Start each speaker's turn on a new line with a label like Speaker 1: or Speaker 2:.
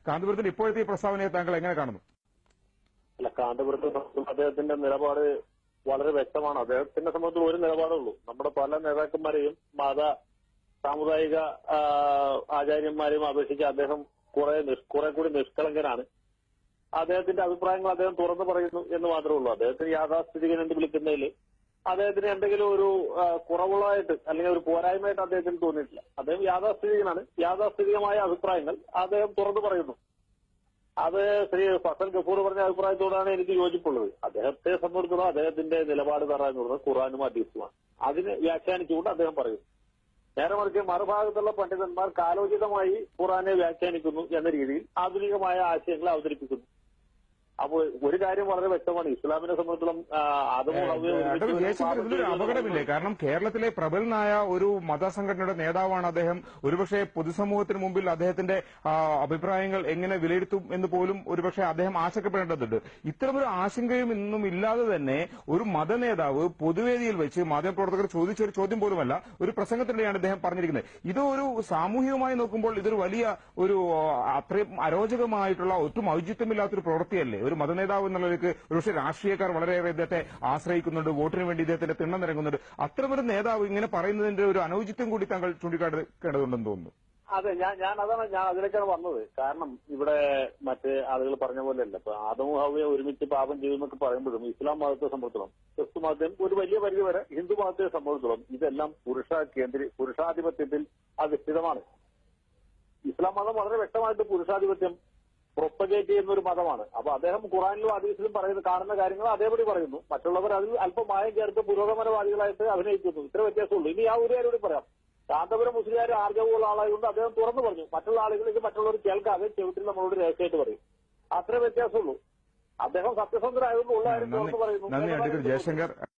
Speaker 1: കാന്തപുരത്തിന്റെ ഇപ്പോഴത്തെ ഈ പ്രസ്താവനയെ താങ്കൾ എങ്ങനെ കാണുന്നു?
Speaker 2: അല്ല, കാന്തപുരത്ത് അദ്ദേഹത്തിന്റെ നിലപാട് വളരെ വ്യക്തമാണ്. അദ്ദേഹത്തിന്റെ സംബന്ധിച്ച് ഒരു നിലപാടേ ഉള്ളൂ. നമ്മുടെ പല നേതാക്കന്മാരെയും സാമുദായിക ആചാര്യന്മാരെയും അപേക്ഷിച്ച് അദ്ദേഹം കുറെ കൂടി നിഷ്കളങ്കനാണ്. അദ്ദേഹത്തിന്റെ അഭിപ്രായങ്ങൾ അദ്ദേഹം തുറന്നു പറയുന്നു എന്ന് മാത്രമേ ഉള്ളൂ. അദ്ദേഹത്തിന് യാഥാസ്ഥിതികൻ എന്ന് വിളിക്കുന്നതിൽ അദ്ദേഹത്തിന് എന്തെങ്കിലും ഒരു കുറവുള്ളതായിട്ട് അല്ലെങ്കിൽ ഒരു പോരായ്മയായിട്ട് അദ്ദേഹത്തിന് തോന്നിയിട്ടില്ല. അദ്ദേഹം യാഥാസ്ഥിതികനാണ്. യാഥാസ്ഥിതികമായ അഭിപ്രായങ്ങൾ അദ്ദേഹം തുറന്നു പറയുന്നു. അത് ശ്രീ ഫസൽ ഗഫൂർ പറഞ്ഞ അഭിപ്രായത്തോടാണ് എനിക്ക് യോജിപ്പുള്ളത്. അദ്ദേഹത്തെ സംബന്ധിച്ചിടത്തോളം അദ്ദേഹത്തിന്റെ നിലപാട് പറയുന്നത് ഖുർആനും ഹദീസുമാണ്. അതിനെ വ്യാഖ്യാനിച്ചുകൊണ്ട് അദ്ദേഹം പറയുന്നു. നേരെ മറിച്ച് മറുഭാഗത്തുള്ള പണ്ഡിതന്മാർ കാലോചിതമായി ഖുർആനെ വ്യാഖ്യാനിക്കുന്നു എന്ന രീതിയിൽ ആധുനികമായ ആശയങ്ങൾ അവതരിപ്പിക്കുന്നു. അപ്പോൾ ഒരു കാര്യം വളരെ വ്യക്തമാണ്. ഇസ്ലാമിനെ സംബന്ധിച്ചിടത്തോളം
Speaker 1: ഇതിലൊരു അപകടമില്ലേ? കാരണം കേരളത്തിലെ പ്രബലനായ ഒരു മതസംഘടനയുടെ നേതാവാണ് അദ്ദേഹം. ഒരുപക്ഷെ പൊതുസമൂഹത്തിന് മുമ്പിൽ അദ്ദേഹത്തിന്റെ അഭിപ്രായങ്ങൾ എങ്ങനെ വിലയിരുത്തും എന്ന് പോലും ഒരുപക്ഷെ അദ്ദേഹം ആശങ്കപ്പെടേണ്ടതുണ്ട്. ഇത്തരമൊരു ആശങ്കയും ഇന്നും ഇല്ലാതെ തന്നെ ഒരു മതനേതാവ് പൊതുവേദിയിൽ വെച്ച് മാധ്യമപ്രവർത്തകർ ചോദിച്ച ഒരു ചോദ്യം പോലുമല്ല, ഒരു പ്രസംഗത്തിനിടെയാണ് അദ്ദേഹം പറഞ്ഞിരിക്കുന്നത്. ഇത് ഒരു സാമൂഹികമായി നോക്കുമ്പോൾ ഇതൊരു വലിയ ഒരു അത്രയും അരോചകമായിട്ടുള്ള ഒട്ടും ഔചിത്യമില്ലാത്തൊരു പ്രവൃത്തിയല്ലേ? ഒരു മതനേതാവ് എന്നുള്ളവർക്ക് ഒരുപക്ഷെ രാഷ്ട്രീയക്കാർ വളരെയേറെ ഇദ്ദേഹത്തെ ആശ്രയിക്കുന്നുണ്ട്, വോട്ടിന് വേണ്ടി ഇദ്ദേഹത്തിന്റെ തിണ്ണം നിരങ്ങുന്നുണ്ട്. അത്തരമൊരു നേതാവ് ഇങ്ങനെ പറയുന്നതിന്റെ ഒരു അനൗചിത്യം കൂടി താങ്കൾ ചൂണ്ടിക്കാട്ടേണ്ടതുണ്ടെന്ന് തോന്നുന്നു.
Speaker 2: അതെ, ഞാൻ അതിലേക്കാണ് വന്നത്. കാരണം ഇവിടെ മറ്റ് ആളുകൾ പറഞ്ഞ പോലെയല്ല. ഇപ്പൊ ആദമും ഹവ്വയും ഒരുമിച്ച് പാപം ചെയ്യുമെന്നൊക്കെ പറയുമ്പോഴും ഇസ്ലാം മതത്തെ സംബന്ധിച്ചിടത്തോളം, ക്രിസ്തു മതത്തെ ഒരു വലിയ പരിധി വരെ ഹിന്ദു മതത്തെ സംബന്ധിച്ചിടത്തോളം ഇതെല്ലാം പുരുഷാധിപത്യത്തിൽ അധിഷ്ഠിതമാണ്. ഇസ്ലാം മതം വളരെ വ്യക്തമായിട്ട് പുരുഷാധിപത്യം പ്രൊപ്പഗേറ്റ് ചെയ്യുന്ന ഒരു മതമാണ്. അപ്പൊ അദ്ദേഹം ഖുറാനിലും ഹദീസിലും കാണുന്ന കാര്യങ്ങൾ അതേപടി പറയുന്നു. മറ്റുള്ളവർ അതിൽ അല്പം മായം ചേർത്ത് പുരോഗമനവാദികളായിട്ട് അഭിനയിക്കുന്നു. ഇത്ര വ്യത്യാസമുള്ളൂ. ഇനി ആ ഒരു കാര്യം കൂടി പറയാം. കാന്തപുരം മുസ്ലിയാർ ആർജവമുള്ള ആളായതുകൊണ്ട് അദ്ദേഹം തുറന്നു പറഞ്ഞു. മറ്റുള്ള ആളുകൾ ഇത് മറ്റുള്ളവർ കേൾക്കാതെ ചെവിട്ടിൽ നമ്മളോട് രഹസ്യമായിട്ട് പറയും. അത്ര വ്യത്യാസമുള്ളൂ. അദ്ദേഹം സത്യസന്ധരായതുകൊണ്ട് ഉള്ള കാര്യം തുറന്നു പറയുന്നു.
Speaker 1: നന്ദി, അഡ്വക്കേറ്റ് ജയശങ്കർ.